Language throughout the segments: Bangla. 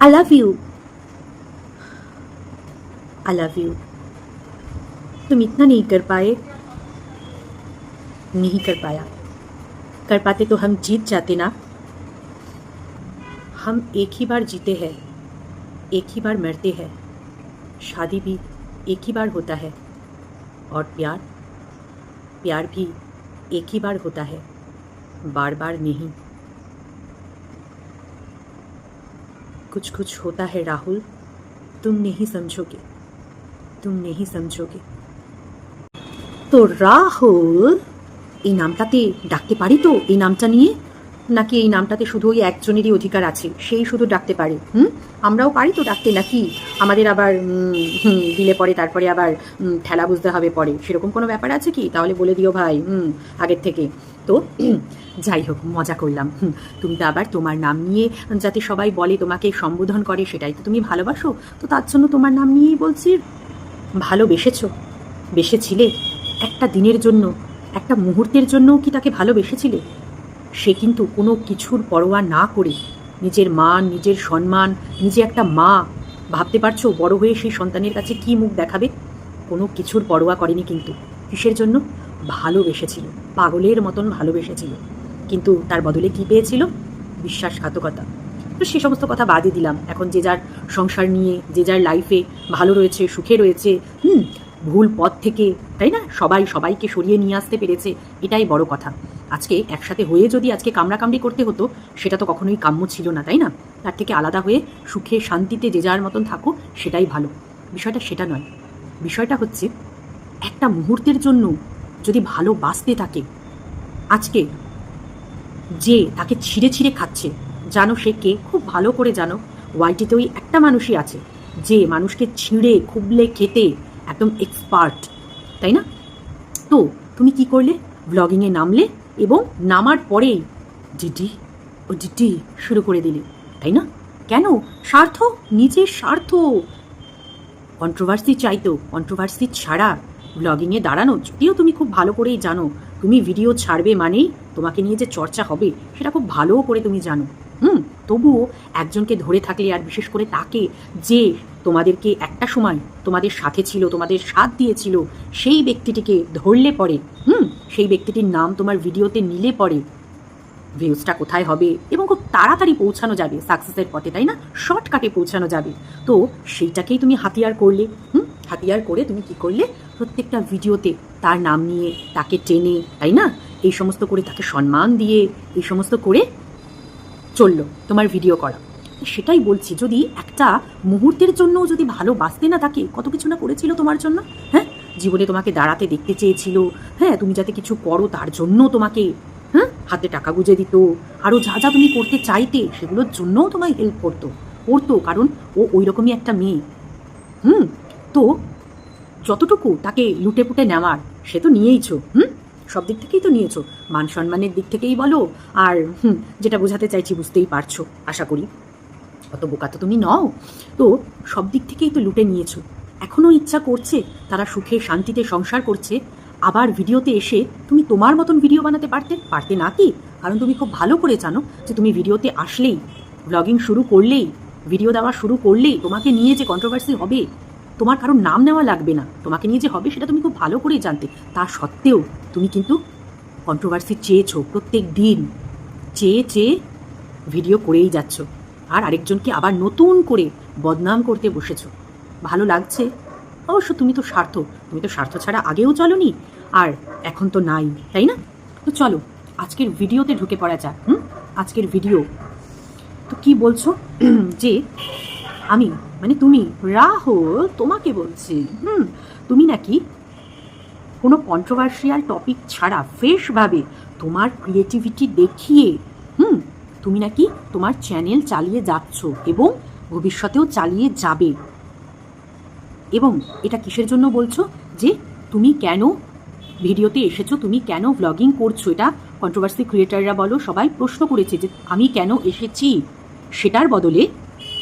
I love you, I love you. तुम इतना नहीं कर पाए, नहीं कर पाया। कर पाते तो हम जीत जाते ना। हम एक ही बार जीते हैं, एक ही बार मरते हैं। शादी भी एक ही बार होता है, और प्यार, प्यार भी एक ही बार होता है, बार बार नहीं। कुछ कुछ होता है राहुल, तुम नहीं समझोगे, तुम नहीं समझोगे। তো রাহুল এই নামটাতে ডাকতে পারি তো? এই নামটা নিয়ে নাকি এই নামটাতে শুধু ওই একজনেরই অধিকার আছে, সেই শুধু ডাকতে পারে? আমরাও পারি তো ডাকতে, নাকি আমাদের আবার দিলে পরে তারপরে আবার ঠেলা বুঝতে হবে পরে, সেরকম কোনো ব্যাপার আছে কি? তাহলে বলে দিও ভাই আগের থেকে। তো যাই হোক, মজা করলাম। তুমি তো আবার তোমার নাম নিয়ে যাতে সবাই বলে, তোমাকে সম্বোধন করে, সেটাই তো তুমি ভালোবাসো। তো তার জন্য তোমার নাম নিয়েই বলছি। ভালোবেসেছো, বেসেছিলে একটা দিনের জন্য, একটা মুহূর্তের জন্যও কি তাকে ভালোবেসেছিলে? সে কিন্তু কোনো কিছুর পরোয়া না করে নিজের মান, নিজের সম্মান, নিজে একটা মা, ভাবতে পারছো বড় হয়ে সেই সন্তানের কাছে কি মুখ দেখাবে? কোনো কিছুর পরোয়া করেনি কিন্তু। কিসের জন্য? ভালোবেসেছিল, পাগলের মতন ভালোবেসেছিল। কিন্তু তার বদলে কি পেয়েছিল? বিশ্বাসঘাতকতা। তো সে সমস্ত কথা বাদই দিলাম। এখন যে যার সংসার নিয়ে, যে যার লাইফে ভালো রয়েছে, সুখে রয়েছে, ভুল পথ থেকে, তাই না, সবাই সবাইকে সরিয়ে নিয়ে আসতে পেরেছে, এটাই বড় কথা। আজকে একসাথে হয়ে যদি আজকে কামড়াকামড়ি করতে হতো, সেটা তো কখনোই কাম্য ছিল না, তাই না? তার থেকে আলাদা হয়ে সুখে শান্তিতে যে যার মতন থাকো, সেটাই ভালো। বিষয়টা সেটা নয়। বিষয়টা হচ্ছে একটা মুহূর্তের জন্য যদি ভালোবাসতে থাকে, আজকে যে তাকে ছিঁড়ে ছিঁড়ে খাচ্ছে, জানো সে কে? খুব ভালো করে জানো। ওয়াইটিতে ওই একটা মানুষই আছে যে মানুষকে ছিঁড়ে খুবলে খেতে একদম এক্সপার্ট, তাই না? তো তুমি কি করলে? ব্লগিংয়ে নামলে এবং নামার পরেই ডিডি ও ডিডি শুরু করে দিলে, তাই না? কেন? স্বার্থ, নিজের স্বার্থ। কন্ট্রোভার্সি চাইতো, কন্ট্রোভার্সি ছাড়া ব্লগিংয়ে দাঁড়ানো। যদিও তুমি খুব ভালো করেই জানো, তুমি ভিডিও ছাড়বে মানেই তোমাকে নিয়ে যে চর্চা হবে, সেটা খুব ভালো করে তুমি জানো। তবুও একজনকে ধরে থাকলে, আর বিশেষ করে তাকে, যে তোমাদেরকে একটা সময় তোমাদের সাথে ছিল, তোমাদের সাথ দিয়েছিল, সেই ব্যক্তিটিকে ধরলে পরে, সেই ব্যক্তিটির নাম তোমার ভিডিওতে নিলে পরে ভিউজটা কোথায় হবে এবং খুব তাড়াতাড়ি পৌঁছানো যাবে সাকসেসের পথে, তাই না? শর্টকাটে পৌঁছানো যাবে। তো সেইটাকেই তুমি হাতিয়ার করলে। হাতিয়ার করে তুমি কি করলে? প্রত্যেকটা ভিডিওতে তার নাম নিয়ে, তাকে টেনে, তাই না, এই সমস্ত করে, তাকে সম্মান দিয়ে, এই সমস্ত করে চললো তোমার ভিডিও করা। সেটাই বলছি, যদি একটা মুহূর্তের জন্য যদি ভালোবাসতে না তাকে, কত কিছু না করেছিল তোমার জন্য। হ্যাঁ, জীবনে তোমাকে দাঁড়াতে দেখতে চেয়েছিল। হ্যাঁ, তুমি যাতে কিছু করো তার জন্য তোমাকে হাতে টাকা গুঁজে দিত, আরও যা যা তুমি করতে চাইতে সেগুলোর জন্যও তোমায় হেল্প করতো, কারণ ও ওই রকমই একটা মেয়ে। তো যতটুকু তাকে লুটে পুটে নেওয়ার, সে তো নিয়েইছো। সব দিক থেকেই তো নিয়েছো, মান সম্মানের দিক থেকেই বলো, আর যেটা বোঝাতে চাইছি বুঝতেই পারছো আশা করি, অত বোকা তো তুমি নও। তো সব দিক থেকেই তো লুটে নিয়েছো। এখনও ইচ্ছা করছে তারা সুখে শান্তিতে সংসার করছে, আবার ভিডিওতে এসে তুমি তোমার মতন ভিডিও বানাতে পারতে না কি? কারণ তুমি খুব ভালো করে জানো যে তুমি ভিডিওতে আসলেই, ব্লগিং শুরু করলেই, ভিডিও দেওয়া শুরু করলেই তোমাকে নিয়ে যে কন্ট্রোভার্সি হবে, তোমার কারোর নাম নেওয়া লাগবে না, তোমাকে নিয়ে যে হবে সেটা তুমি খুব ভালো করেই জানতে। তা সত্ত্বেও তুমি কিন্তু কন্ট্রোভার্সি চেয়েছো, প্রত্যেক দিন চেয়ে ভিডিও করেই যাচ্ছ, আর আরেকজনকে আবার নতুন করে বদনাম করতে বসেছো। ভালো লাগছে? অবশ্য তুমি তো স্বার্থ ছাড়া আগেও চলোনি, আর এখন তো নাই, তাই না? তো চলো আজকের ভিডিওতে ঢুকে পড়া যাক। আজকের ভিডিও তো কি বলছো? যে আমি, মানে তুমি, রাহুল, তোমাকে বলছি, তুমি নাকি কোনো কন্ট্রোভার্সিয়াল টপিক ছাড়া ফ্রেশভাবে তোমার ক্রিয়েটিভিটি দেখিয়ে তুমি নাকি তোমার চ্যানেল চালিয়ে যাচ্ছ এবং ভবিষ্যতেও চালিয়ে যাবে। এবং এটা কিসের জন্য বলছো? যে তুমি কেন ভিডিওতে এসেছো, তুমি কেন ব্লগিং করছো, এটা কন্ট্রোভার্সি ক্রিয়েটাররা বলো, সবাই প্রশ্ন করেছে যে আমি কেন এসেছি। সেটার বদলে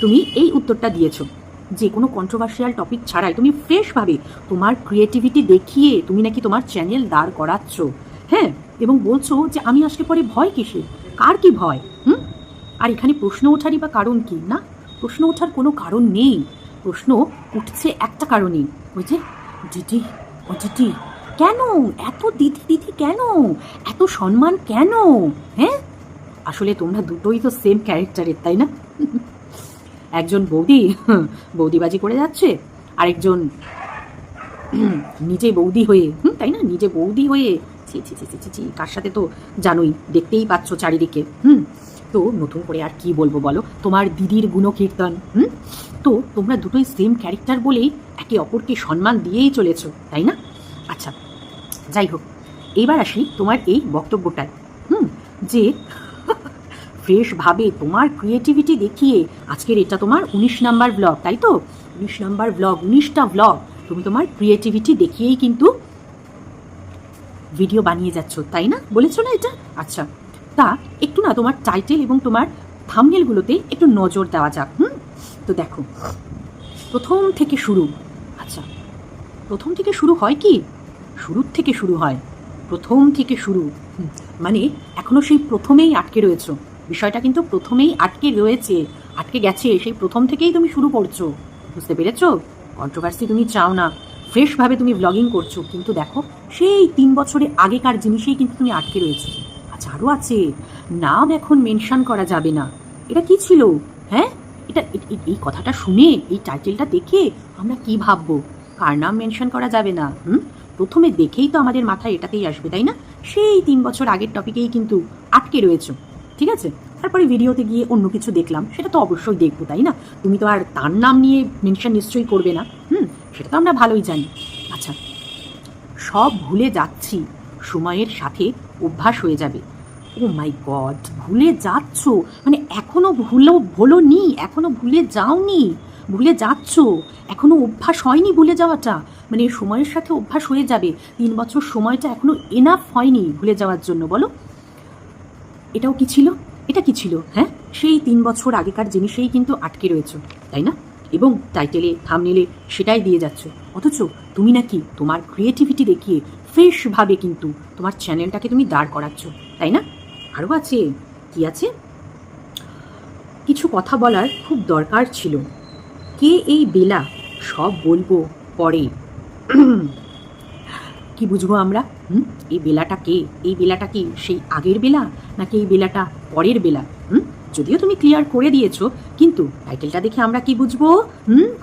তুমি এই উত্তরটা দিয়েছো যে কোনো কন্ট্রোভার্সিয়াল টপিক ছাড়াই তুমি ফ্রেশভাবে তোমার ক্রিয়েটিভিটি দেখিয়ে তুমি নাকি তোমার চ্যানেল দাঁড় করাচ্ছ। হ্যাঁ, এবং বলছো যে আমি আসলে পরে ভয় কিসের, কার কি ভয়? আর এখানে প্রশ্ন ওঠারই বা কারণ কি? না, প্রশ্ন ওঠার কোনো কারণ নেই। প্রশ্ন উঠছে একটা কারণেই, ওই যে দিদি, ও দিদি, কেন এত দিদি দিদি, কেন এত সম্মান, কেন? হ্যাঁ, আসলে তোমরা দুটোই তো সেম ক্যারেক্টারের, তাই না? একজন বৌদিবাজি করে যাচ্ছে, আরেকজন নিজে বৌদি হয়ে, তাই না, নিজে বৌদি হয়ে ছি ছি ছি ছি ছি, কার সাথে তো জানোই, দেখতেই পাচ্ছ চারিদিকে। তো নতুন করে আর কি বলবো বলো, তোমার দিদির গুণকীর্তন। তো তোমরা দুটোই সেম ক্যারেক্টার বলেই একে অপরকে সম্মান দিয়েই চলেছো, তাই না? আচ্ছা, যাই হোক, এবার আসি তোমার এই বক্তব্যটায়। যে ফ্রেশভাবে তোমার ক্রিয়েটিভিটি দেখিয়ে আজকের এটা তোমার 19 নাম্বার ব্লগ, তাই তো? 19 নাম্বার ব্লগ, 19টা ব্লগ তুমি তোমার ক্রিয়েটিভিটি দেখিয়েই কিন্তু ভিডিও বানিয়ে যাচ্ছ, তাই না? বলেছো না এটা? আচ্ছা, তা একটু না তোমার টাইটেল এবং তোমার থাম্বনেলগুলোতে একটু নজর দেওয়া যাক। তো দেখো, প্রথম থেকে শুরু। আচ্ছা, প্রথম থেকে শুরু হয় কি? শুরুর থেকে শুরু হয়, প্রথম থেকে শুরু। মানে এখনো সেই প্রথমেই আটকে রয়েছ, বিষয়টা কিন্তু প্রথমেই আটকে রয়েছে, আটকে গেছে, সেই প্রথম থেকেই তুমি শুরু করছো। বুঝতে পেরেছো? কন্ট্রোভার্সি তুমি চাও না, ফ্রেশভাবে তুমি ব্লগিং করছো, কিন্তু দেখো সেই 3 বছরের আগেকার জিনিসেই কিন্তু তুমি আটকে রয়েছো। আচ্ছা, আরও আছে, নাম এখন মেনশন করা যাবে না। এটা কি ছিল? হ্যাঁ, এটা এই কথাটা শুনে, এই টাইটেলটা দেখে আমরা কি ভাববো? কার নাম মেনশন করা যাবে না? প্রথমে দেখেই তো আমাদের মাথায় এটাতেই আসবে, তাই না? সেই 3 বছর আগের টপিকেই কিন্তু আটকে রয়েছো, ঠিক আছে? তারপরে ভিডিওতে গিয়ে অন্য কিছু দেখলাম, সেটা তো অবশ্যই দেখবো, তাই না? তুমি তো আর তার নাম নিয়ে মেনশন নিশ্চয়ই করবে না, সেটা তো আমরা ভালোই জানি। আচ্ছা, সব ভুলে যাচ্ছি, সময়ের সাথে অভ্যাস হয়ে যাবে। ও মাই গড, ভুলে যাচ্ছ মানে এখনো ভুলোনি, এখনো ভুলে যাওনি, ভুলে যাচ্ছ, এখনো অভ্যাস হয়নি ভুলে যাওয়াটা, মানে সময়ের সাথে অভ্যাস হয়ে যাবে। 3 বছর সময়টা এখনো এনাফ হয়নি ভুলে যাওয়ার জন্য, বলো? এটাও কি ছিল? এটা কি ছিল? হ্যাঁ, সেই 3 বছর আগেকার জিনিসেই কিন্তু আটকে রয়েছে, তাই না? এবং টাইটেলে, থাম্বনেলে সেটাই দিয়ে যাচ্ছ, অথচ তুমি নাকি তোমার ক্রিয়েটিভিটি দেখিয়ে ফ্রেশভাবে কিন্তু তোমার চ্যানেলটাকে তুমি দাঁড় করাচ্ছ, তাই না? আরও আছে, কি আছে? কিছু কথা বলার খুব দরকার ছিল। কে এই বেলা? সব বলবো পরে। কি বুঝবো আমরা? এই বেলাটা কে? এই বেলাটা কি সেই আগের বেলা, নাকি এই বেলাটা পরের বেলা? যদিও তুমি ক্লিয়ার করে দিয়েছো, কিন্তু টাইটেলটা দেখে আমরা কি বুঝবো?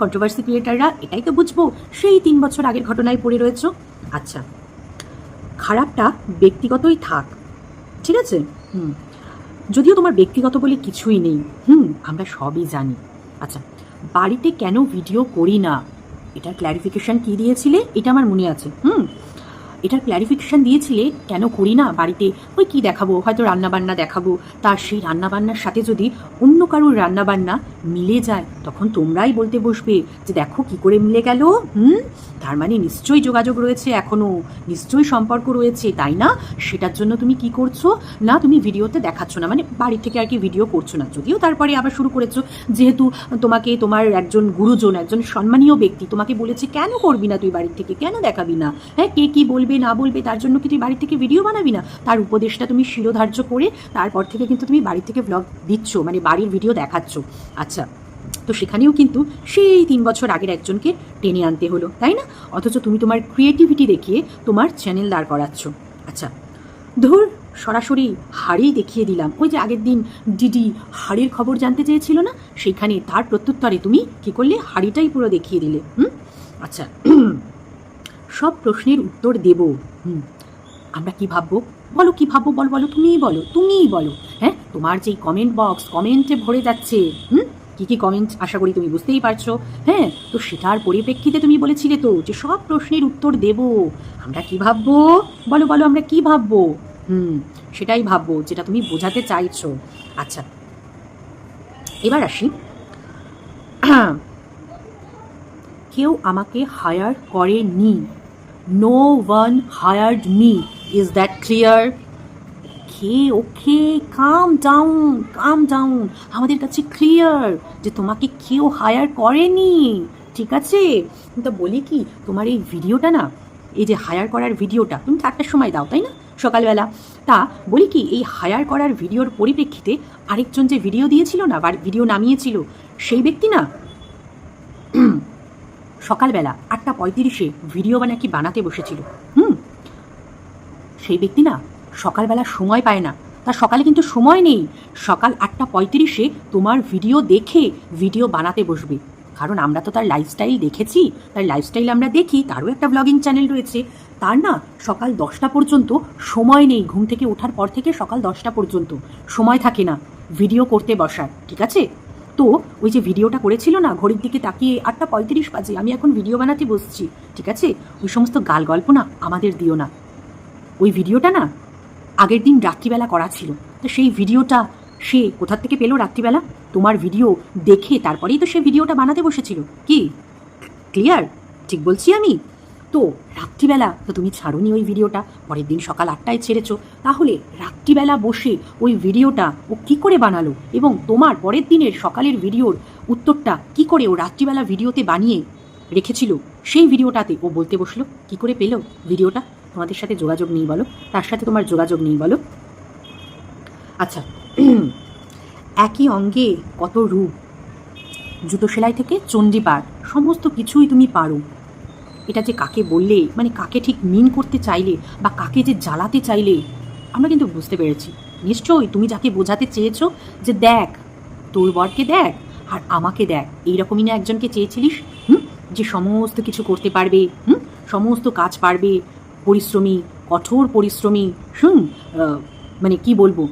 কন্ট্রোভার্সি ক্রিয়েটাররা এটাই তো বুঝবো, সেই 3 বছর আগের ঘটনায় পড়ে রয়েছো। আচ্ছা, খারাপটা ব্যক্তিগতই থাক, ঠিক আছে? যদিও তোমার ব্যক্তিগত বলে কিছুই নেই, আমরা সবই জানি। আচ্ছা, বাড়িতে কেন ভিডিও করি না, এটার ক্ল্যারিফিকেশন কি দিয়েছিলে? এটা আমার মনে আছে। এটার ক্ল্যারিফিকেশান দিয়েছিলে কেন করি না বাড়িতে, ওই কি দেখাবো, হয়তো রান্নাবান্না দেখাবো, তার সেই রান্নাবান্নার সাথে যদি অন্য কারোর রান্নাবান্না মিলে যায়, তখন তোমরাই বলতে বসবে যে দেখো কি করে মিলে গেল। তার মানে নিশ্চয়ই যোগাযোগ রয়েছে, এখনও নিশ্চয়ই সম্পর্ক রয়েছে, তাই না? সেটার জন্য তুমি কি করছো না, তুমি ভিডিওতে দেখাচ্ছ না, মানে বাড়ি থেকে আর কি ভিডিও করছো না। যদিও তারপরে আবার শুরু করেছো, যেহেতু তোমাকে তোমার একজন গুরুজন, একজন সম্মানীয় ব্যক্তি তোমাকে বলেছে কেন করবি না তুই বাড়ির থেকে, কেন দেখাবি না, হ্যাঁ, কে কি বলবে না বলবে তার জন্য কি তুই বাড়ি থেকে ভিডিও বানাবি না? তার উপদেশটা তুমি শিরোধার্য করে তারপর থেকে কিন্তু তুমি বাড়ি থেকে ব্লগ দিচ্ছ, মানে বাড়ির ভিডিও দেখাচ্ছ। আচ্ছা, তো সেখানেও কিন্তু সেই 3 বছর আগের একজনকে টেনে আনতে হলো, তাই না? অথচ তুমি তোমার ক্রিয়েটিভিটি দেখিয়ে তোমার চ্যানেল দাঁড় করাচ্ছ। আচ্ছা, ধর সরাসরি হাড়েই দেখিয়ে দিলাম। ওই যে আগের দিন দিদি হাড়ের খবর জানতে চেয়েছিল না, সেখানে তার প্রত্যুত্তরে তুমি কি করলে, হাড়িটাই পুরো দেখিয়ে দিলে। আচ্ছা, সব প্রশ্নের উত্তর দেব। আমরা কি ভাববো বলো, কি ভাববো বলো, বলো তুমিই বলো। হ্যাঁ, তোমার যেই কমেন্ট বক্স কমেন্টে ভরে যাচ্ছে, কি কমেন্ট আশা করি তুমি বুঝতেই পারছো। হ্যাঁ, তো সেটার পরিপ্রেক্ষিতে তুমি বলেছিলে তো যে সব প্রশ্নের উত্তর দেব। আমরা কি ভাববো বলো, আমরা কি ভাববো? সেটাই ভাববো যেটা তুমি বোঝাতে চাইছো। আচ্ছা, এবার আসি, কেউ আমাকে হায়ার করেনি। No one hired me, is that clear? Okay, come down, আমাদের কাছে ক্লিয়ার যে তোমাকে কেউ হায়ার করেনি, ঠিক আছে? কিন্তু বলি কি, তোমার এই ভিডিওটা না, এই যে হায়ার করার ভিডিওটা তুমি 4টার সময় দাও, তাই না? সকালবেলা। তা বলি কি, এই হায়ার করার ভিডিওর পরিপ্রেক্ষিতে আরেকজন যে ভিডিও দিয়েছিল না বা ভিডিও নামিয়েছিল, সেই ব্যক্তি না সকালবেলা 8:35 ভিডিও নাকি বানাতে বসেছিল। সেই ব্যক্তি না সকালবেলা সময় পায় না, তার সকালে কিন্তু সময় নেই। সকাল 8:35 তোমার ভিডিও দেখে ভিডিও বানাতে বসবে। কারণ আমরা তো তার লাইফস্টাইল দেখেছি, তার লাইফস্টাইল আমরা দেখি, তারও একটা ব্লগিং চ্যানেল রয়েছে। তার না সকাল 10টা পর্যন্ত সময় নেই, ঘুম থেকে ওঠার পর থেকে সকাল 10টা পর্যন্ত সময় থাকে না ভিডিও করতে বসার, ঠিক আছে? তো ওই যে ভিডিওটা করেছিল না, ঘড়ির দিকে তাকিয়ে 8:35 বাজে, আমি এখন ভিডিও বানাতে বসছি, ঠিক আছে? ওই সমস্ত গাল গল্প না আমাদের দিও না। ওই ভিডিওটা না আগের দিন রাত্রিবেলা করা ছিল, তো সেই ভিডিওটা সে কোথার থেকে পেলো রাত্রিবেলা? তোমার ভিডিও দেখে তারপরেই তো সে ভিডিওটা বানাতে বসেছিল। কি ক্লিয়ার? ঠিক বলছি আমি তো? রাত্রিবেলা তো তুমি ছাড়োনি ওই ভিডিওটা, পরের দিন সকাল 8টায় ছেড়েছো। তাহলে রাত্রিবেলা বসে ওই ভিডিওটা ও কি করে বানালো, এবং তোমার পরের দিনের সকালের ভিডিওর উত্তরটা কি করে ও রাত্রিবেলা ভিডিওতে বানিয়ে রেখেছিল, সেই ভিডিওটাতে ও বলতে বসলো? কি করে পেলো ভিডিওটা? তোমাদের সাথে যোগাযোগ নেই বলো, তার সাথে তোমার যোগাযোগ নেই বলো। আচ্ছা, একই অঙ্গে কত রূপ, জুতো সেলাই থেকে চণ্ডীপাঠ সমস্ত কিছুই তুমি পারো। এটা যে কাকে বললে, মানে কাকে ঠিক মিন করতে চাইলে বা কাকে যে জ্বালাতে চাইলে, আমরা কিন্তু বুঝতে পেরেছি। নিশ্চয়ই তুমি যাকে বোঝাতে চেয়েছো যে দেখ তোর বরকে দেখ আর আমাকে দেখ, এইরকমই না একজনকে চেয়েছিলিস, যে সমস্ত কিছু করতে পারবে, সমস্ত কাজ পারবে, পরিশ্রমী, কঠোর পরিশ্রমী, মানে কি বলবো,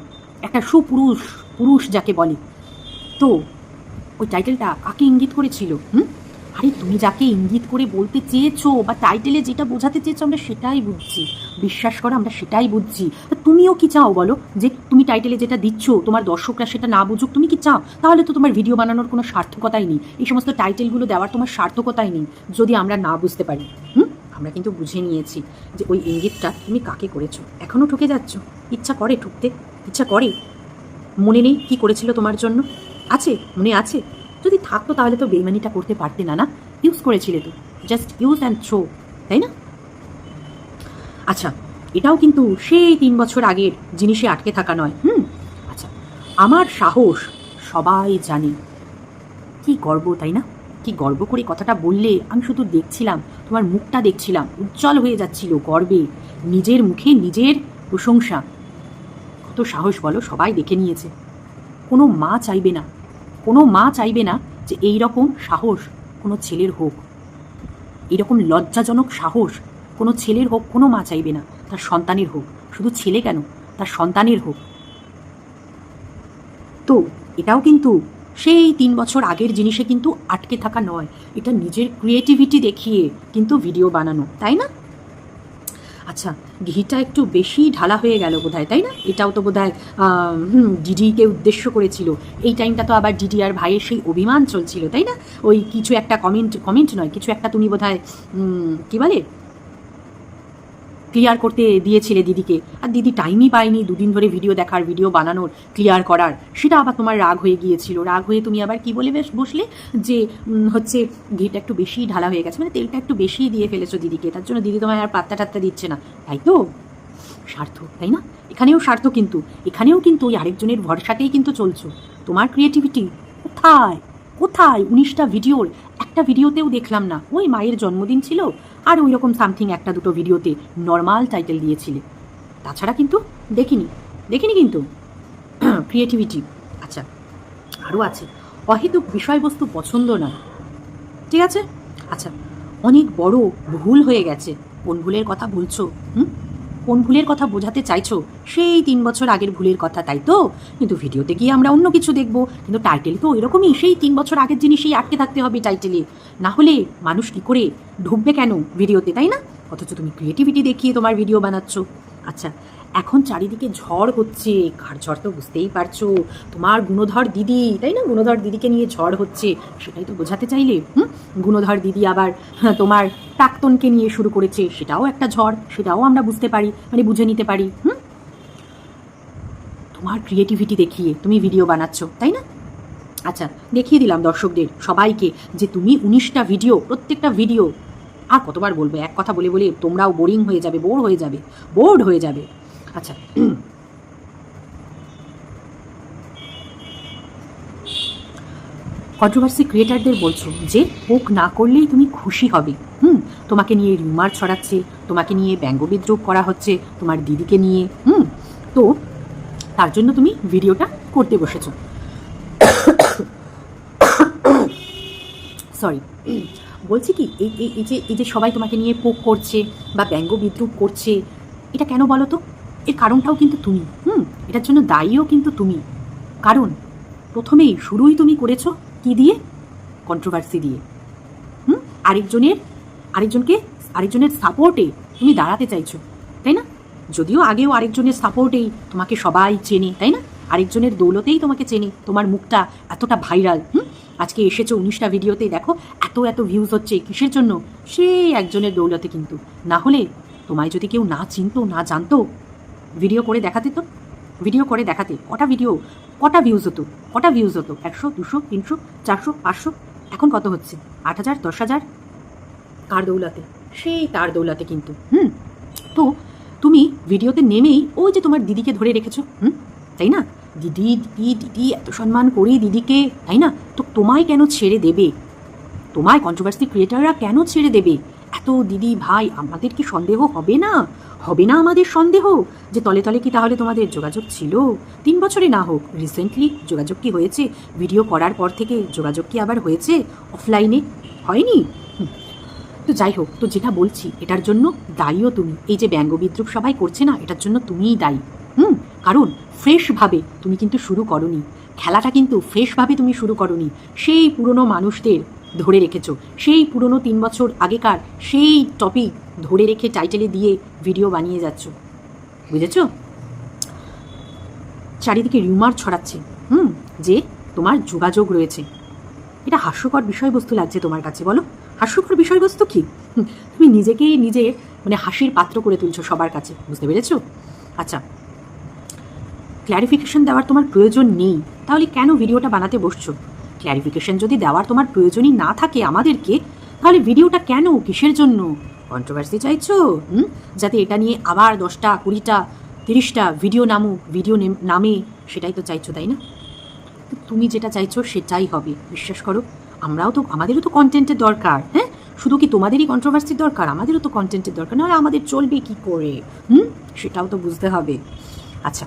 একটা পুরুষ যাকে বলে। তো ওই টাইটেলটা কাকে ইঙ্গিত করেছিল? আরে তুমি যাকে ইঙ্গিত করে বলতে চেয়েছো বা টাইটেলে যেটা বোঝাতে চেয়েছো আমরা সেটাই বুঝছি, বিশ্বাস করো আমরা সেটাই বুঝছি। তুমিও কি চাও বলো, যে তুমি টাইটেলে যেটা দিচ্ছ তোমার দর্শকরা সেটা না বুঝুক? তুমি কি চাও? তাহলে তো তোমার ভিডিও বানানোর কোনো সার্থকতাই নেই, এই সমস্ত টাইটেলগুলো দেওয়ার তোমার সার্থকতাই নেই যদি আমরা না বুঝতে পারি। আমরা কিন্তু বুঝে নিয়েছি যে ওই ইঙ্গিতটা তুমি কাকে করেছো। এখনও ঠকে যাচ্ছ, ইচ্ছা করে ঠুকতে, ইচ্ছা করে। মনে নেই কি করেছিল তোমার জন্য? আছে, মনে আছে? যদি থাকতো তাহলে তো বেইমানিটা করতে পারতে না, না? ইউজ করেছিলে তো, জাস্ট ইউজ অ্যান্ড থ্রো, তাই না? আচ্ছা, এটাও কিন্তু সেই 3 বছর আগের জিনিসে আটকে থাকা নয়। আচ্ছা, আমার সাহস সবাই জানে। কি গর্ব, তাই না? কি গর্ব করে কথাটা বললে, আমি শুধু দেখছিলাম, তোমার মুখটা দেখছিলাম, উজ্জ্বল হয়ে যাচ্ছিল গর্বে, নিজের মুখে নিজের প্রশংসা। কত সাহস বলো, সবাই দেখে নিয়েছে। কোনো মা চাইবে না, কোনো মা চাইবে না যে এই রকম সাহস কোনো ছেলের হোক, এইরকম লজ্জাজনক সাহস কোনো ছেলের হোক, কোনো মা চাইবে না তার সন্তানের হোক। শুধু ছেলে কেন, তার সন্তানের হোক। তো এটাও কিন্তু সেই 3 বছর আগের জিনিসে কিন্তু আটকে থাকা নয়, এটা নিজের ক্রিয়েটিভিটি দেখিয়ে কিন্তু ভিডিও বানানো, তাই না? আচ্ছা, ঘিটা একটু বেশি ঢালা হয়ে গেল বোধহয়, তাই না? এটাও তো বোধহয় ডিডিকে উদ্দেশ্য করেছিল। এই টাইমটা তো আবার ডিডি আর ভাইয়ের সেই অভিমান চলছিল, তাই না? ওই কিছু একটা কমেন্ট নয়, কিছু একটা তুমি বোধহয় কী বলে ক্লিয়ার করতে দিয়েছিলে দিদিকে, আর দিদি টাইমই পায়নি 2 দিন ধরে ভিডিও দেখার, ভিডিও বানানোর, ক্লিয়ার করার। সেটা আবার তোমার রাগ হয়ে গিয়েছিল, রাগ হয়ে তুমি আবার কি বলে বসলে যে হচ্ছে ঘিটা একটু বেশি ঢালা হয়ে গেছে, মানে তেলটা একটু বেশি দিয়ে ফেলেছো দিদিকে, তার জন্য দিদি তোমায় আর পাত্তা টাত্তা দিচ্ছে না, তাই তো? স্বার্থ, তাই না? এখানেও স্বার্থ, কিন্তু এখানেও কিন্তু ওই আরেকজনের ভরসাতেই কিন্তু চলছো। তোমার ক্রিয়েটিভিটি কোথায়? কোথায়? 19টা ভিডিওর একটা ভিডিওতেও দেখলাম না। ওই মায়ের জন্মদিন ছিল আর ওই রকম সামথিং একটা দুটো ভিডিওতে নর্মাল টাইটেল দিয়েছিলে, তাছাড়া কিন্তু দেখিনি কিন্তু ক্রিয়েটিভিটি। আচ্ছা, আরও আছে, অহেতুক বিষয়বস্তু পছন্দ না, ঠিক আছে? আচ্ছা, অনেক বড় ভুল হয়ে গেছে। কোন ভুলের কথা বলছো? কোন ভুলের কথা বোঝাতে চাইছো? সেই 3 বছর আগের ভুলের কথা, তাই তো? কিন্তু ভিডিওতে গিয়ে আমরা অন্য কিছু দেখবো, কিন্তু টাইটেল তো ওই রকমই, সেই 3 বছর আগের জিনিসেই আটকে থাকতে হবে টাইটেলে, না হলে মানুষ কী করে ঢুকবে কেন ভিডিওতে, তাই না? অথচ তুমি ক্রিয়েটিভিটি দেখিয়ে তোমার ভিডিও বানাচ্ছ। আচ্ছা, এখন চারিদিকে ঝড় হচ্ছে, কার ঝড় তো বুঝতেই পারছো, তোমার গুণধর দিদি, তাই না? গুণধর দিদিকে নিয়ে ঝড় হচ্ছে, সেটাই তো বোঝাতে চাইলে। গুণধর দিদি আবার তোমার প্রাক্তনকে নিয়ে শুরু করেছে, সেটাও একটা ঝড়, সেটাও আমরা বুঝতে পারি, মানে বুঝে নিতে পারি। তোমার ক্রিয়েটিভিটি দেখিয়ে তুমি ভিডিও বানাচ্ছ, তাই না? আচ্ছা, দেখিয়ে দিলাম দর্শকদের সবাইকে যে তুমি 19টা ভিডিও, প্রত্যেকটা ভিডিও, আর কতবার বলবো, এক কথা বলে বলে তোমরাও বোরিং হয়ে যাবে, বোর্ড হয়ে যাবে। আচ্ছা, কন্ট্রোভার্সি ক্রিয়েটারদের বলছো যে পোক না করলেই তুমি খুশি হবে। তোমাকে নিয়ে রিউমার ছড়াচ্ছে, তোমাকে নিয়ে ব্যঙ্গবিদ্রুপ করা হচ্ছে, তোমার দিদিকে নিয়ে। তো তার জন্য তুমি ভিডিওটা করতে বসেছো। সরি, বলছি কি, এই যে সবাই তোমাকে নিয়ে পোক করছে বা ব্যঙ্গ বিদ্রুপ করছে, এটা কেন বলো তো? এর কারণটাও কিন্তু তুমি। এটার জন্য দায়ীও কিন্তু তুমি। কারণ প্রথমেই শুরুই তুমি করেছো কি দিয়ে? কন্ট্রোভার্সি দিয়ে। আরেকজনের সাপোর্টে তুমি দাঁড়াতে চাইছো, তাই না? যদিও আগেও আরেকজনের সাপোর্টেই তোমাকে সবাই চেনে, তাই না? আরেকজনের দৌলতেই তোমাকে চেনে, তোমার মুখটা এতটা ভাইরাল। আজকে এসেছো 19টা ভিডিওতে, দেখো এত ভিউজ হচ্ছে, কিসের জন্য? সেই একজনের দৌলতে কিন্তু। না হলে তোমায় যদি কেউ না চিনতো, না জানতো, ভিডিও করে দেখাতে তো। ভিডিও করে দেখাতে কটা ভিউজ হতো? 100, 200, 300, 400, 500, এখন কত হচ্ছে? 8,000, 10,000। কার দৌলতে? সেই তার দৌলতে কিন্তু। তো তুমি ভিডিওতে নেমেই ওই যে তোমার দিদিকে ধরে রেখেছো, তাই না? দিদি দিদি দিদি এত সম্মান করি দিদিকে, তাই না? তো তোমায় কেন ছেড়ে দেবে? তোমায় কন্ট্রোভার্সি ক্রিয়েটাররা কেন ছেড়ে দেবে? এত দিদি ভাই, আমাদের কি সন্দেহ হবে না? হবে না আমাদের সন্দেহ যে তলে তলে কি তাহলে তোমাদের যোগাযোগ ছিল? 3 বছরে না হোক, রিসেন্টলি যোগাযোগ কি হয়েছে? ভিডিও করার পর থেকে যোগাযোগ কি আবার হয়েছে অফলাইনে? হয়নি? তো যাই হোক, তো যেটা বলছি এটার জন্য দায়ীও তুমি। এই যে ব্যঙ্গ বিদ্রুপ সবাই করছে না, এটার জন্য তুমিই দায়ী। কারণ ফ্রেশভাবে তুমি কিন্তু শুরু করনি খেলাটা, কিন্তু ফ্রেশভাবে তুমি শুরু করনি। সেই পুরনো মানুষদের ধরে রেখেছো, সেই পুরনো 3 বছর আগেকার সেই টপিক ধরে রেখে টাইটেলে দিয়ে ভিডিও বানিয়ে যাচ্ছ, বুঝেছো? চারিদিকে রিউমার ছড়াচ্ছে যে তোমার যোগাযোগ রয়েছে। এটা হাস্যকর বিষয়বস্তু লাগছে তোমার কাছে, বলো? হাস্যকর বিষয়বস্তু কি? তুমি নিজেকেই নিজের মানে হাসির পাত্র করে তুলছো সবার কাছে, বুঝতে পেরেছো? আচ্ছা, ক্ল্যারিফিকেশন দেওয়ার তোমার প্রয়োজন নেই, তাহলে কেন ভিডিওটা বানাতে বসছো? ক্ল্যারিফিকেশন যদি দেওয়ার তোমার প্রয়োজনই না থাকে আমাদেরকে, তাহলে ভিডিওটা কেন, কিসের জন্য? কন্ট্রোভার্সি চাইছো? যাতে এটা নিয়ে আবার 10টা, 20টা, 30টা ভিডিও নামে, সেটাই তো চাইছো, তাই না? তো তুমি যেটা চাইছো সেটাই হবে, বিশ্বাস করো। আমাদেরও তো কন্টেন্টের দরকার। হ্যাঁ, শুধু কি তোমাদেরই কন্ট্রোভার্সির দরকার? আমাদেরও তো কন্টেন্টের দরকার, নাহলে আমাদের চলবে কি করে? সেটাও তো বুঝতে হবে। আচ্ছা,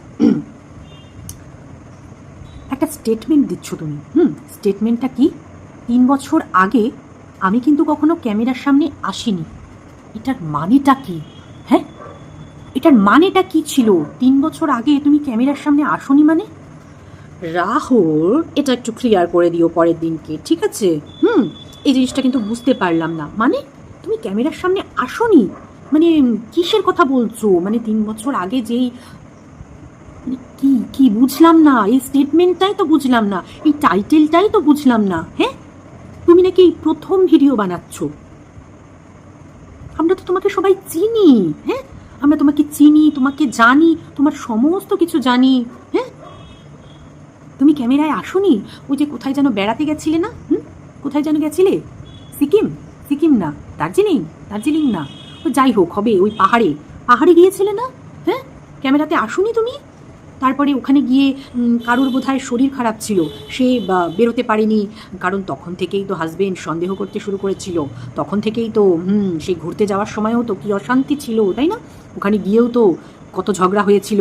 একটা স্টেটমেন্ট দিচ্ছ তুমি। স্টেটমেন্টটা কি? 3 বছর আগে আমি কিন্তু কখনো ক্যামেরার সামনে আসিনি। এটার মানেটা কি? হ্যাঁ, এটার মানেটা কি ছিল? 3 বছর আগে তুমি ক্যামেরার সামনে আসোনি মানে? রাহুল, এটা একটু ক্লিয়ার করে দিও পরের দিনকে, ঠিক আছে? এই জিনিসটা কিন্তু বুঝতে পারলাম না। মানে তুমি ক্যামেরার সামনে আসোনি মানে কিসের কথা বলছো? মানে 3 বছর আগে যেই, কি কি বুঝলাম না। এই স্টেটমেন্টটাই তো বুঝলাম না, এই টাইটেলটাই তো বুঝলাম না। হ্যাঁ, তুমি নাকি প্রথম ভিডিও বানাচ্ছ? আমরা তো তোমাকে সবাই চিনি। হ্যাঁ, আমরা তোমাকে চিনি, তোমাকে জানি, তোমার সমস্ত কিছু জানি। হ্যাঁ, তুমি ক্যামেরায় আসোনি? ওই যে কোথায় যেন বেড়াতে গেছিলে না? কোথায় যেন গেছিলে? সিকিম না, দার্জিলিং না, যাই হোক হবে, ওই পাহাড়ে গিয়েছিলে না? হ্যাঁ, ক্যামেরাতে আসোনি তুমি? তারপরে ওখানে গিয়ে কারোর বোধহয় শরীর খারাপ ছিল, সে বেরোতে পারেনি, কারণ তখন থেকেই তো হাজবেন্ড সন্দেহ করতে শুরু করেছিল। তখন থেকেই তো সেই ঘুরতে যাওয়ার সময়ও তো কি অশান্তি ছিল, তাই না? ওখানে গিয়েও তো কত ঝগড়া হয়েছিল,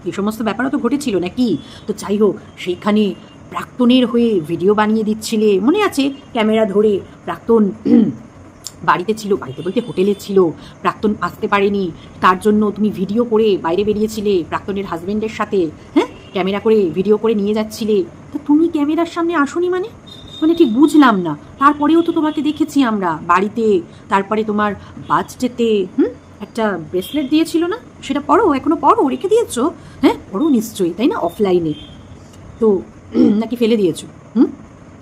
এই সমস্ত ব্যাপারও তো ঘটেছিল নাকি? তো যাই হোক, সেইখানে প্রাক্তনের হয়ে ভিডিও বানিয়ে দিচ্ছিলে, মনে আছে? ক্যামেরা ধরে প্রাক্তন বাড়িতে বলতে হোটেলে ছিল, প্রাক্তন আসতে পারেনি, তার জন্য তুমি ভিডিও করে বাইরে বেরিয়েছিলে প্রাক্তনের হাজবেন্ডের সাথে। হ্যাঁ, ক্যামেরা করে ভিডিও করে নিয়ে যাচ্ছিলে। তো তুমি ক্যামেরার সামনে আসোনি মানে ঠিক বুঝলাম না। তারপরেও তো তোমাকে দেখেছি আমরা বাড়িতে, তারপরে তোমার বার্থডেতে একটা ব্রেসলেট দিয়েছিল না? সেটা এখনো পরো, রেখে দিয়েছো? হ্যাঁ, পরো নিশ্চয়ই, তাই না? অফলাইনে তো নাকি ফেলে দিয়েছো?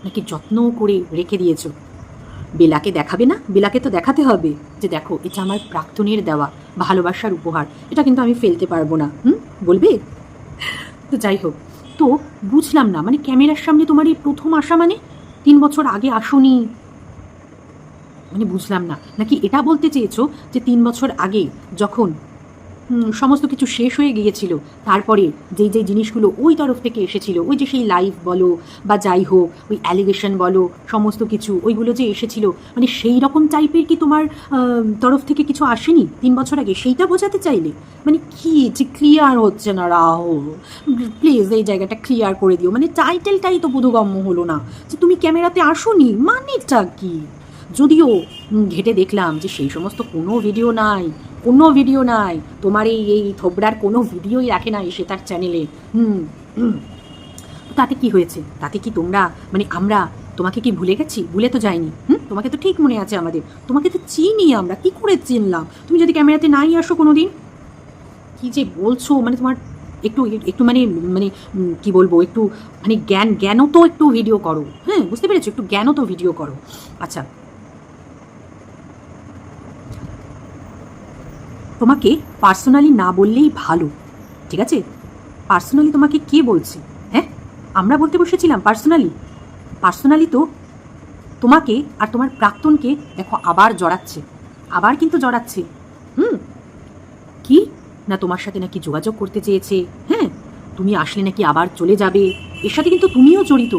নাকি যত্ন করে রেখে দিয়েছো? বেলাকে দেখাবে না? বেলাকে তো দেখাতে হবে যে দেখো, এটা আমার প্রাক্তনের দেওয়া ভালোবাসার উপহার, এটা কিন্তু আমি ফেলতে পারবো না। বলবে? তো যাই হোক, তো বুঝলাম না, মানে ক্যামেরার সামনে তোমার এই প্রথম আসা, মানে 3 বছর আগে আসোনি, মানে বুঝলাম না। নাকি এটা বলতে চেয়েছো যে 3 বছর আগে যখন সমস্ত কিছু শেষ হয়ে গিয়েছিল, তারপরে যেই যেই জিনিসগুলো ওই তরফ থেকে এসেছিল, ওই যে সেই লাইভ বলো বা যাই হোক, ওই অ্যালিগেশন বলো, সমস্ত কিছু ওইগুলো যে এসেছিল, মানে সেই রকম টাইপের কি তোমার তরফ থেকে কিছু আসেনি 3 বছর আগে? সেইটা বোঝাতে চাইলে? মানে কি যে ক্লিয়ার হচ্ছে না রাহুল, প্লিজ এই জায়গাটা ক্লিয়ার করে দিও। মানে টাইটেলটাই তো বোধগম্য হলো না যে তুমি ক্যামেরাতে আসোনি, মানেটা কি? যদিও ঘেটে দেখলাম যে সেই সমস্ত কোনো ভিডিও নাই, কোনো ভিডিও নাই, তোমার এই থোবড়ার কোনো ভিডিওই রাখে নাই সে তার চ্যানেলে। তাতে কি হয়েছে? তাতে কি তোমরা মানে আমরা তোমাকে কি ভুলে গেছি? ভুলে তো যাইনি। তোমাকে তো ঠিক মনে আছে আমাদের, তোমাকে তো চিনি আমরা, কি করে চিনলাম তুমি যদি ক্যামেরাতে নাই আসো কোনো দিন? কি যে বলছো, মানে তোমার একটু একটু মানে মানে কি বলবো, একটু মানে জ্ঞানও তো একটু ভিডিও করো। হ্যাঁ, বুঝতে পেরেছো? একটু জ্ঞানও তো ভিডিও করো। আচ্ছা, তোমাকে পার্সোনালি না বললেই ভালো, ঠিক আছে? পার্সোনালি তোমাকে কে বলছে? হ্যাঁ, আমরা বলতে বসেছিলাম পার্সোনালি? পার্সোনালি তো তোমাকে আর তোমার প্রাক্তনকে দেখো আবার জড়াচ্ছে, আবার কিন্তু জড়াচ্ছে। কি না, তোমার সাথে নাকি যোগাযোগ করতে চেয়েছে। হ্যাঁ, তুমি আসলে নাকি আবার চলে যাবে। এর সাথে কিন্তু তুমিও জড়িত,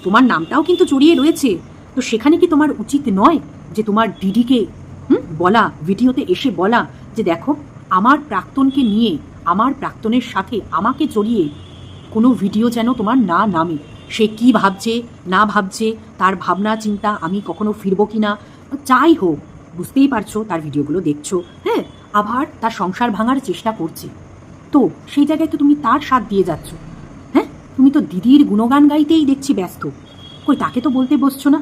তোমার নামটাও কিন্তু জড়িয়ে রয়েছে। তো সেখানে কি তোমার উচিত নয় যে তোমার দিদিকে বলা, ভিডিওতে এসে বলা যে দেখো আমার প্রাক্তনকে নিয়ে, আমার প্রাক্তনের সাথে আমাকে জড়িয়ে কোনো ভিডিও যেন তোমার না নামে। সে কি ভাবছে না ভাবছে, তার ভাবনা চিন্তা আমি কখনো ফিরবো কি না, যাই হোক, বুঝতেই পারছো, তার ভিডিওগুলো দেখছো। হ্যাঁ, আবার তার সংসার ভাঙার চেষ্টা করছে, তো সেই জায়গায় তো তুমি তার সাথ দিয়ে যাচ্ছ। হ্যাঁ, তুমি তো দিদির গুণগান গাইতেই দেখছি ব্যস্ত, কই তাকে তো বলতে বসছো না,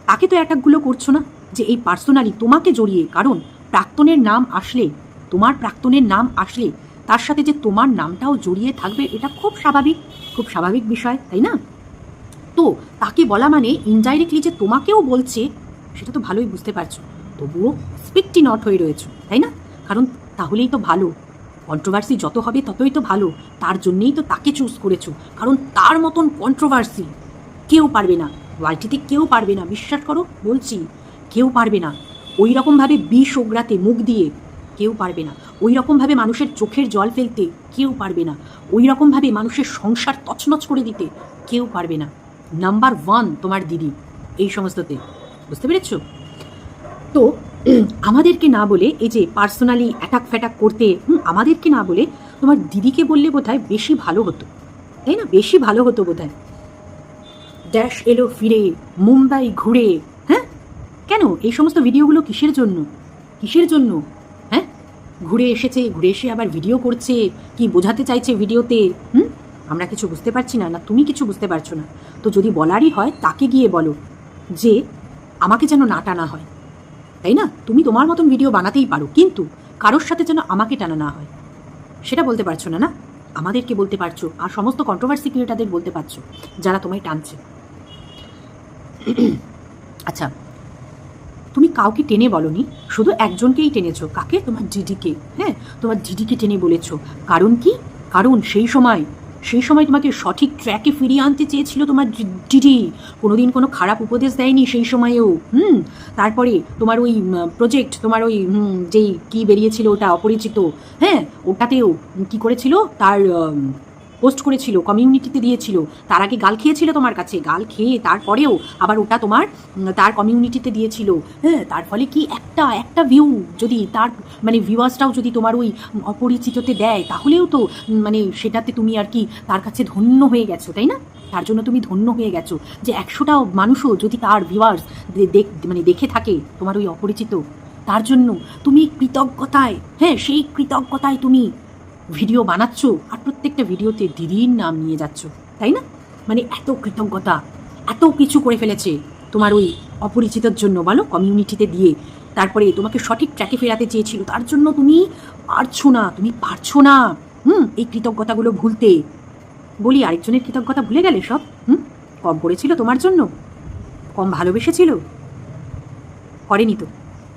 তাকে তো অ্যাটাকগুলো করছো না যে এই পার্সোনালি তোমাকে জড়িয়ে। কারণ প্রাক্তনের নাম আসলে, তোমার প্রাক্তনের নাম আসলে তার সাথে যে তোমার নামটাও জড়িয়ে থাকবে, এটা খুব স্বাভাবিক, খুব স্বাভাবিক বিষয়, তাই না? তো তাকে বলা মানে ইনডাইরেক্টলি যে তোমাকেও বলছে, সেটা তো ভালোই বুঝতে পারছো, তবুও স্পিকটি নট হয়ে রয়েছো, তাই না? কারণ তাহলেই তো ভালো, কন্ট্রোভার্সি যত হবে ততই তো ভালো, তার জন্যেই তো তাকে চুজ করেছো। কারণ তার মতন কন্ট্রোভার্সি কেউ পারবে না, ওয়ার্ল্ডটিতে কেউ পারবে না, বিশ্বাস করো বলছি, কেউ পারবে না। ওই রকমভাবে বিষ ওগড়াতে মুখ দিয়ে কেউ পারবে না, ওই রকমভাবে মানুষের চোখের জল ফেলতে কেউ পারবে না, ওই রকমভাবে মানুষের সংসার তছনছ করে দিতে কেউ পারবে না। নাম্বার 1 তোমার দিদি এই সমস্ততে, বুঝতে পেরেছ? তো আমাদেরকে না বলে এই যে পার্সোনালি অ্যাটাক ফ্যাটাক করতে, আমাদেরকে না বলে তোমার দিদিকে বললে বোধহয় বেশি ভালো হতো, তাই না? বেশি ভালো হতো বোধহয়। ড্যাশ এলো ফিরে, মুম্বাই ঘুরে। হ্যাঁ, কেন এই সমস্ত ভিডিওগুলো কিসের জন্য? কিসের জন্য? হ্যাঁ, ঘুরে এসেছে, ঘুরে এসে আবার ভিডিও করছে, কি বোঝাতে চাইছে ভিডিওতে? আমরা কিছু বুঝতে পারছি না, না তুমি কিছু বুঝতে পারছো না? তো যদি বলারই হয় তাকে গিয়ে বলো যে আমাকে যেন না টানা হয়, তাই না? তুমি তোমার মতন ভিডিও বানাতেই পারো, কিন্তু কারোর সাথে যেন আমাকে টানা না হয়, সেটা বলতে পারছো না। না, আমাদেরকে বলতে পারছো, আর সমস্ত কন্ট্রোভার্সি ক্রিয়েটারদের বলতে পারছো যারা তোমায় টানছে। আচ্ছা, তুমি কাউকে টেনে বলনি, শুধু একজনকেই টেনেছো। কাকে? তোমার দিদিকে। হ্যাঁ, তোমার দিদিকে টেনে বলেছো। কারণ কি? কারণ সেই সময় তোমাকে সঠিক ট্র্যাকে ফিরিয়ে আনতে চেয়েছিল তোমার দিদি, কোনোদিন কোনো খারাপ উপদেশ দেয়নি সেই সময়েও। তারপরে তোমার ওই প্রজেক্ট, তোমার ওই যেই কি বেরিয়েছিল ওটা অপরিচিত, হ্যাঁ, ওটাতেও কি করেছিল, তার পোস্ট করেছিল, কমিউনিটিতে দিয়েছিল। তার আগে গাল খেয়েছিল তোমার কাছে, গাল খেয়ে তারপরেও আবার ওটা তোমার তার কমিউনিটিতে দিয়েছিল। হ্যাঁ, তার ফলে কি একটা ভিউ যদি তার মানে ভিউয়ার্সটাও যদি তোমার ওই অপরিচিততে দেয়, তাহলেও তো মানে সেটাতে তুমি আর কি তার কাছে ধন্য হয়ে গেছো, তাই না? তার জন্য তুমি ধন্য হয়ে গেছো যে 100টা মানুষও যদি তার ভিউয়ার্স মানে দেখে থাকে তোমার ওই অপরিচিত, তার জন্য তুমি কৃতজ্ঞতায়, হ্যাঁ সেই কৃতজ্ঞতায় তুমি ভিডিও বানাচ্ছ আর প্রত্যেকটা ভিডিওতে দিদির নাম নিয়ে যাচ্ছ, তাই না? মানে এত কৃতজ্ঞতা, এত কিছু করে ফেলেছে তোমার ওই অপরিচিতর জন্য, বলো, কমিউনিটিতে দিয়ে। তারপরে তোমাকে সঠিক ট্র্যাকে ফেরাতে চেয়েছিল, তার জন্য তুমি পারছো না এই কৃতজ্ঞতাগুলো ভুলতে। বলি, আরেকজনের কৃতজ্ঞতা ভুলে গেলে সব? কম করেছিল তোমার জন্য? কম ভালোবেসেছিল? করেনি তো,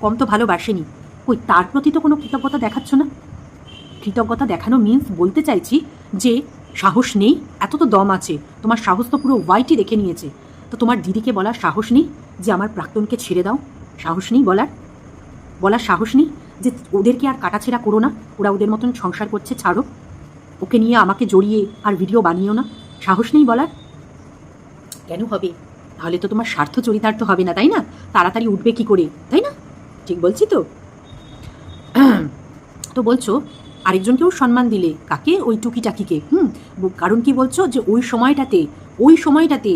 কম তো ভালোবাসেনি। ওই তার প্রতি তো কোনো কৃতজ্ঞতা দেখাচ্ছ না। কৃতজ্ঞতা দেখানো মিন্স বলতে চাইছি যে সাহস নেই, এত তো দম আছে তোমার, সাহস তো পুরো ওয়াইটি দেখে নিয়েছে। তো তোমার দিদিকে বলার সাহস নেই যে আমার প্রাক্তনকে ছেড়ে দাও? সাহস নেই বলার সাহস নেই যে ওদেরকে আর কাটাছেড়া করো না, ওরা ওদের মতন সংসার করছে, ছাড়ো, ওকে নিয়ে আমাকে জড়িয়ে আর ভিডিও বানিও না। সাহস নেই বলার? কেন হবে? তাহলে তো তোমার স্বার্থ চরিতার্থ হবে না, তাই না? তাড়াতাড়ি উঠবে কি করে, তাই না? ঠিক বলছি তো? তো বলছো আরেকজনকেও সম্মান দিলে, কাকে? ওই টুকিটাকিকে। কারণ কি বলছো? যে ওই সময়টাতে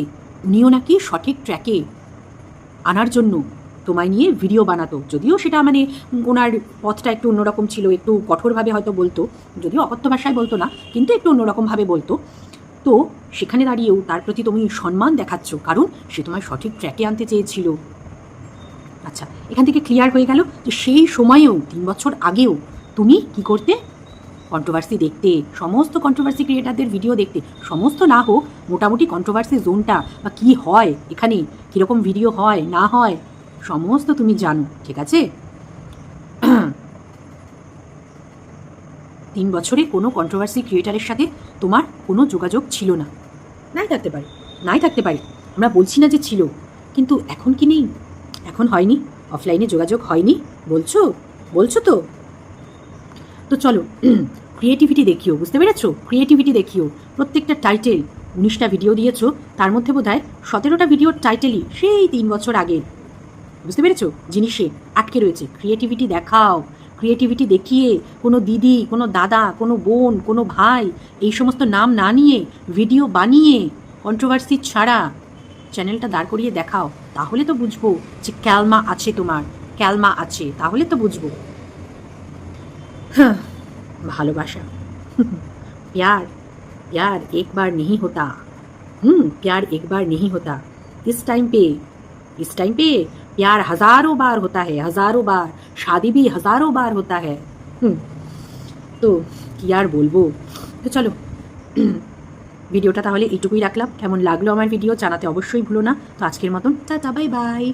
উনিও নাকি সঠিক ট্র্যাকে আনার জন্য তোমায় নিয়ে ভিডিও বানাতো। যদিও সেটা মানে ওনার পথটা একটু অন্যরকম ছিল, একটু কঠোরভাবে হয়তো বলতো, যদিও অকথ্য ভাষায় বলতো না, কিন্তু একটু অন্যরকমভাবে বলতো। তো সেখানে দাঁড়িয়েও তার প্রতি তুমি সম্মান দেখাচ্ছ, কারণ সে তোমায় সঠিক ট্র্যাকে আনতে চেয়েছিল। আচ্ছা, এখান থেকে ক্লিয়ার হয়ে গেল যে সেই সময়েও 3 বছর আগেও তুমি কি করতে? কন্ট্রোভার্সি দেখতে, সমস্ত কন্ট্রোভার্সি ক্রিয়েটারদের ভিডিও দেখতে, সমস্ত না হোক মোটামুটি কন্ট্রোভার্সি জোনটা বা কী হয় এখানে, কীরকম ভিডিও হয় না হয় সমস্ত তুমি জানো, ঠিক আছে? 3 বছরে কোনো কন্ট্রোভার্সি ক্রিয়েটারের সাথে তোমার কোনো যোগাযোগ ছিল না। নাই থাকতে পারে, আমরা বলছি না যে ছিল, কিন্তু এখন কি নেই? এখন হয়নি? অফলাইনে যোগাযোগ হয়নি বলছো তো? তো চলো ক্রিয়েটিভিটি দেখিও, বুঝতে পেরেছো? ক্রিয়েটিভিটি দেখিও। প্রত্যেকটা টাইটেল 19টা ভিডিও দিয়েছো, তার মধ্যে বোধহয় 17টা ভিডিওর টাইটেলই সেই 3 বছর আগের, বুঝতে পেরেছো? জিনিসে আটকে রয়েছে। ক্রিয়েটিভিটি দেখাও, ক্রিয়েটিভিটি দেখিয়ে কোনো দিদি, কোনো দাদা, কোনো বোন, কোনো ভাই এই সমস্ত নাম না নিয়ে ভিডিও বানিয়ে কন্ট্রোভার্সি ছাড়া চ্যানেলটা দাঁড় করিয়ে দেখাও, তাহলে তো বুঝবো যে ক্যালমা আছে, তোমার ক্যালমা আছে, তাহলে তো বুঝবো। হ্যাঁ, ভালোবাসা प्यार प्यार एक बार नहीं होता। प्यार एक बार नहीं होता। इस टाइम पे प्यार हजारों बार होता है, हजारों बार। शादी भी हजारों बार होता है। তো কি আর বলবো। তো চলো ভিডিওটা তাহলে এইটুকুই রাখলাম। কেমন লাগলো আমার ভিডিও জানাতে অবশ্যই ভুলো না। তো আজকের মতন টাটা, বাই বাই।